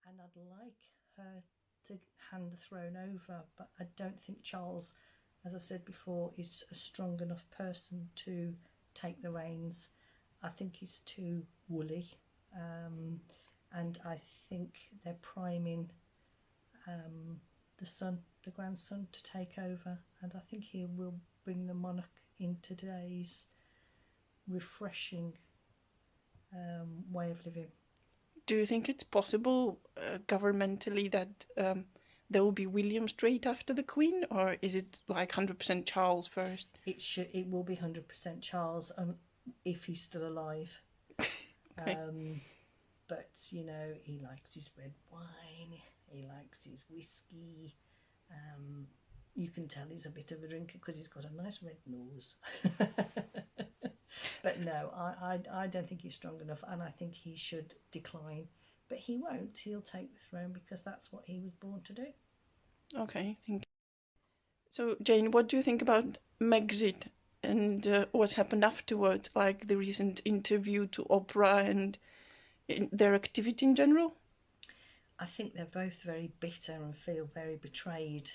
and I'd like her to hand the throne over, but I don't think Charles, as I said before, is a strong enough person to take the reins. I think he's too woolly, and I think they're priming the grandson, to take over, and I think he will bring the monarch in today's refreshing way of living. Do you think it's possible governmentally that there will be William straight after the Queen, or is it like 100% Charles first? It will be 100% Charles, if he's still alive. Okay. But you know, he likes his red wine, he likes his whiskey. You can tell he's a bit of a drinker because he's got a nice red nose. But no, I don't think he's strong enough, and I think he should decline. But he won't. He'll take the throne because that's what he was born to do. Okay, thank you. So, Jane, what do you think about Megxit and what's happened afterwards, like the recent interview to Oprah and their activity in general? I think they're both very bitter and feel very betrayed.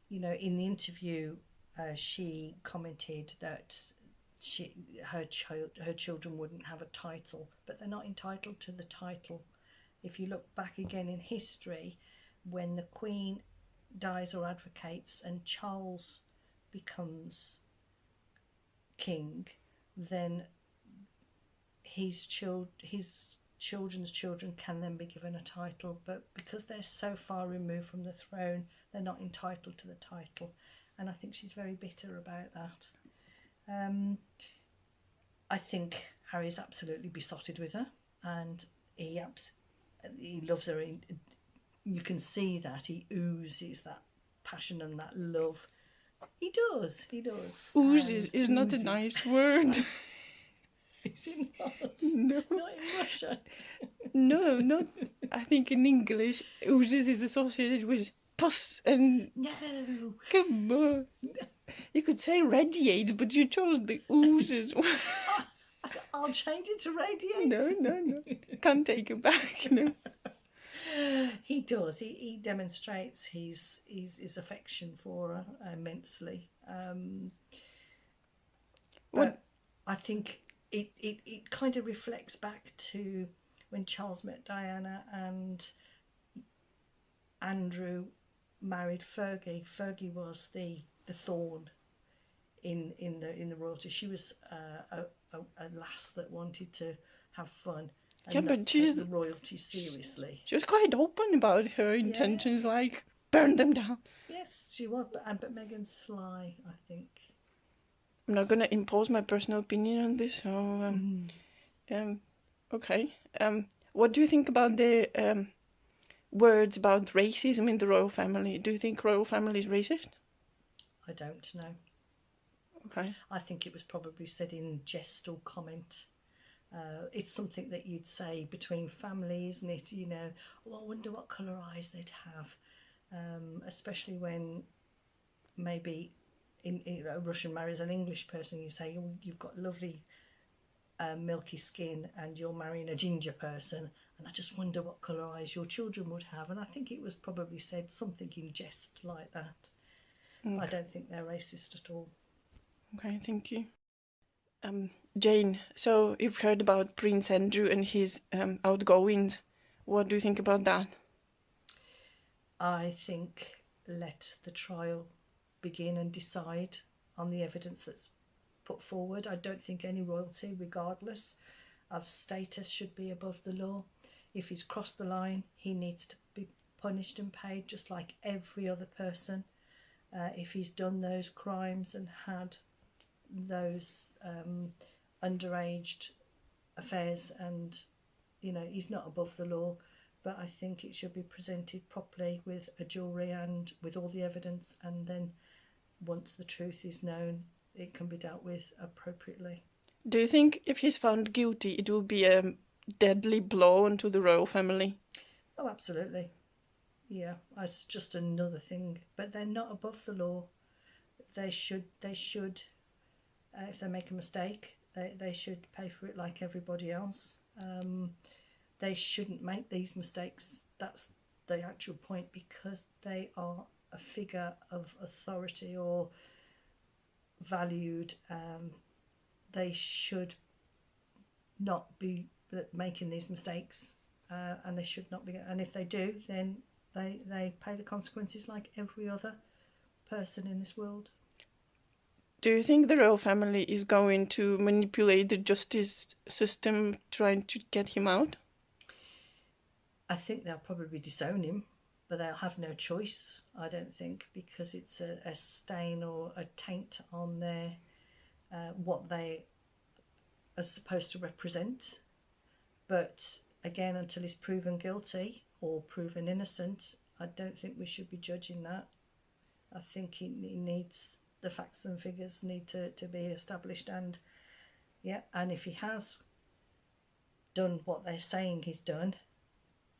You know, in the interview, she commented that her children wouldn't have a title, but they're not entitled to the title. If you look back again in history, when the Queen dies or advocates and Charles becomes king, then his children's children can then be given a title, but because they're so far removed from the throne, they're not entitled to the title, and I think she's very bitter about that. I think Harry's absolutely besotted with her, and he loves her. You can see that he oozes that passion and that love. He does. Oozes is not a nice word. Is it not? No. Not in Russia. No, not. I think in English, oozes is associated with pus and... No. Come on. You could say radiates, but you chose the oozes. I'll change it to radiates. No. Can't take it back, no. He does. He demonstrates his affection for her immensely. But I think it kind of reflects back to when Charles met Diana and Andrew married Fergie. Fergie was the thorn in the royalty. She was a lass that wanted to have fun. And but she's the royalty seriously. She was quite open about her intentions, like burn them down. Yes, she was, but Megan's sly, I think. I'm not gonna impose my personal opinion on this. So, okay. What do you think about the words about racism in the royal family? Do you think royal family is racist? I don't know. Okay. I think it was probably said in jest or comment. It's something that you'd say between family, isn't it? You know, oh, I wonder what colour eyes they'd have, especially when maybe a Russian marries an English person. You say, oh, you've got lovely milky skin and you're marrying a ginger person, and I just wonder what colour eyes your children would have. And I think it was probably said something in jest like that. Okay. I don't think they're racist at all. Okay, thank you. Jane, so you've heard about Prince Andrew and his outgoings. What do you think about that? I think let the trial begin and decide on the evidence that's put forward. I don't think any royalty, regardless of status, should be above the law. If he's crossed the line, he needs to be punished and paid just like every other person. If he's done those crimes and had those underage affairs, and you know, he's not above the law, but I think it should be presented properly with a jury and with all the evidence, and then once the truth is known, it can be dealt with appropriately. Do you think if he's found guilty, it will be a deadly blow onto the royal family? Oh, absolutely. Yeah, it's just another thing, but they're not above the law. They should if they make a mistake, they should pay for it like everybody else. they shouldn't make these mistakes. That's the actual point, because they are a figure of authority or valued. They should not be making these mistakes, and they should not be. And if they do, then they pay the consequences like every other person in this world. Do you think the royal family is going to manipulate the justice system trying to get him out? I think they'll probably disown him, but they'll have no choice, I don't think, because it's a stain or a taint on their what they are supposed to represent. But again, until he's proven guilty or proven innocent, I don't think we should be judging that. I think he needs, the facts and figures need to be established, and if he has done what they're saying he's done,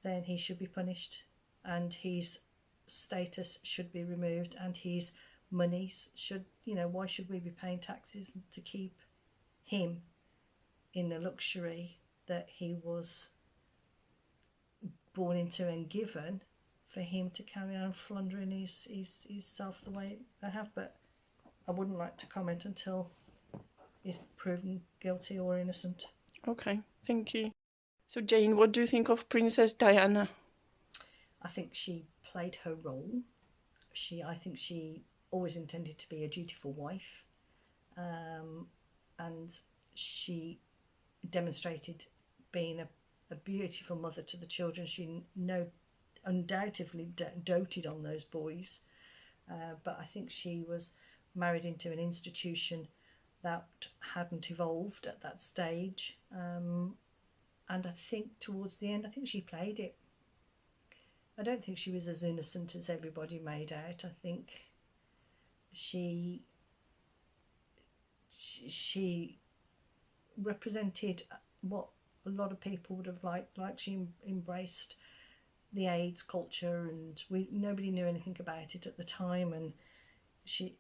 then he should be punished, and his status should be removed, and his monies should, why should we be paying taxes to keep him in the luxury that he was born into and given, for him to carry on flundering his self the way they have? But I wouldn't like to comment until he's proven guilty or innocent. Okay, thank you. So Jane, what do you think of Princess Diana? I think she played her role. I think she always intended to be a dutiful wife, and she demonstrated being a beautiful mother to the children. She undoubtedly doted on those boys, but I think she was married into an institution that hadn't evolved at that stage, and I think towards the end, I think she played it. I don't think she was as innocent as everybody made out. I think she represented what a lot of people would have liked. Like, she embraced the AIDS culture, and nobody knew anything about it at the time, and she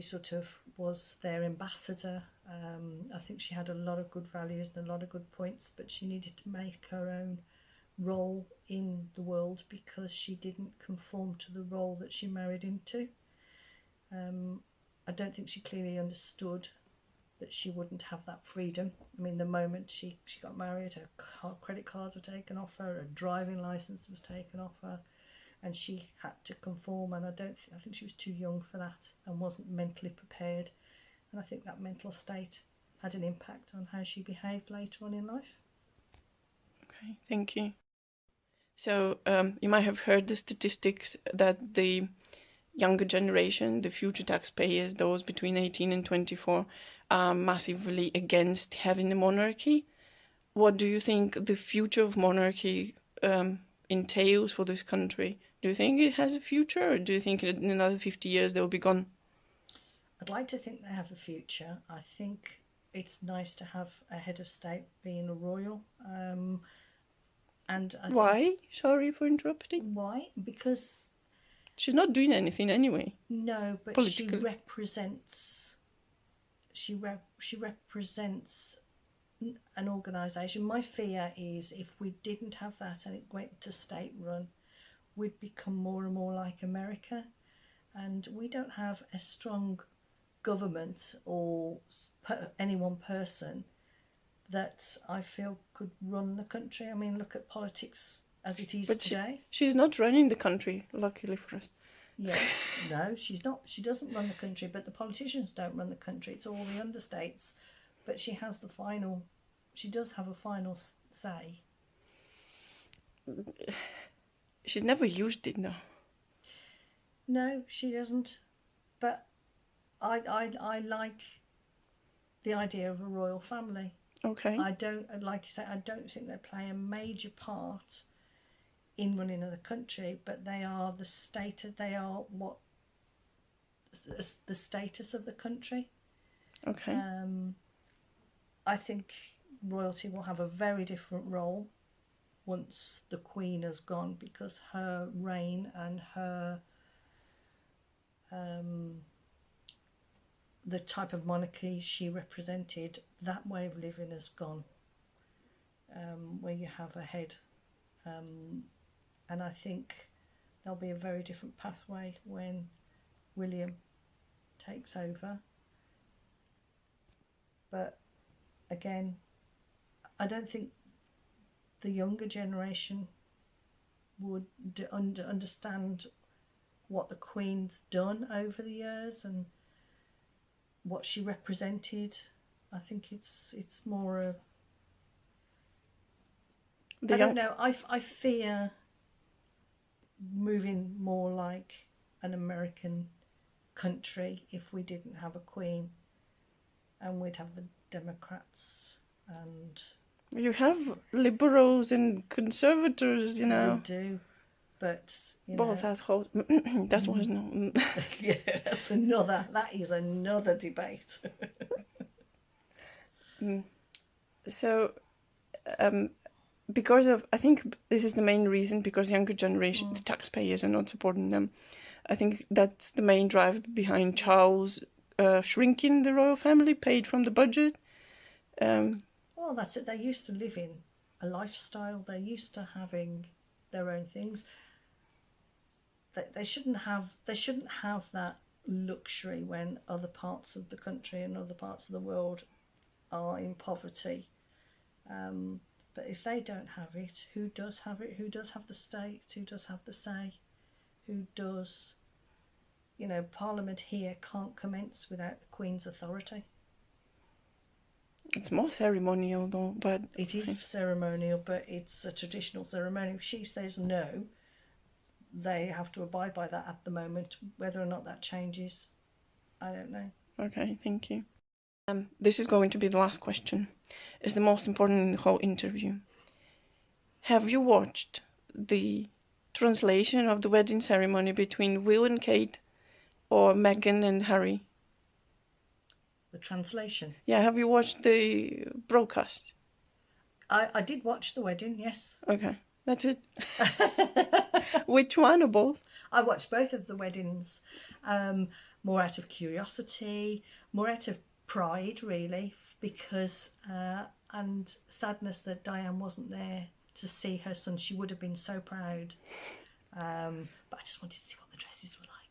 sort of was their ambassador. I think she had a lot of good values and a lot of good points, but she needed to make her own role in the world because she didn't conform to the role that she married into. I don't think she clearly understood that she wouldn't have that freedom. I mean, the moment she got married, her credit cards were taken off her driving licence was taken off her, and she had to conform, and I think she was too young for that and wasn't mentally prepared, and I think that mental state had an impact on how she behaved later on in life. Okay, thank you. So you might have heard the statistics that the younger generation, the future taxpayers, those between 18 and 24, are massively against having a monarchy. What do you think the future of monarchy entails for this country? Do you think it has a future, or do you think in another 50 years they'll be gone? I'd like to think they have a future. I think it's nice to have a head of state being a royal. And why? Sorry for interrupting. Why? Because she's not doing anything anyway. No, but she represents. She represents an organisation. My fear is if we didn't have that and it went to state run, we'd become more and more like America, and we don't have a strong government or any one person that I feel could run the country. I mean, look at politics as it is today. She's not running the country, luckily for us. Yes, no, she's not. She doesn't run the country, but the politicians don't run the country. It's all the understates. But she has the final. She does have a final say. She's never used it, no. No, she doesn't. But I like the idea of a royal family. Okay. I don't, like you say, I don't think they play a major part in running of the country, but they are the status. They are what the status of the country. Okay. I think royalty will have a very different role once the Queen has gone, because her reign and her the type of monarchy she represented, that way of living has gone. where you have a head. And I think there'll be a very different pathway when William takes over. But again, I don't think the younger generation would understand what the Queen's done over the years and what she represented. I think it's more a... I don't know. I fear moving more like an American country if we didn't have a Queen, and we'd have the Democrats and... You have liberals and conservators, you know. We do, but... Both assholes. That's what no. Yeah, that is another debate. So, because of, I think this is the main reason, because younger generation, the taxpayers are not supporting them. I think that's the main drive behind Charles shrinking the royal family, paid from the budget. Well, that's it. They're used to living a lifestyle. They're used to having their own things. They shouldn't have that luxury when other parts of the country and other parts of the world are in poverty. But if they don't have it, who does have it? Who does have the state? Who does have the say? Who does... Parliament here can't commence without the Queen's authority. It's more ceremonial though, but... It is ceremonial, but it's a traditional ceremony. If she says no, they have to abide by that at the moment. Whether or not that changes, I don't know. Okay, thank you. This is going to be the last question. It's the most important in the whole interview. Have you watched the translation of the wedding ceremony between Will and Kate, or Meghan and Harry? The translation? Yeah, have you watched the broadcast? I did watch the wedding, yes. Okay, that's it. Which one or both? I watched both of the weddings, more out of curiosity, more out of pride, really, because and sadness that Diane wasn't there to see her son. She would have been so proud. But I just wanted to see what the dresses were like.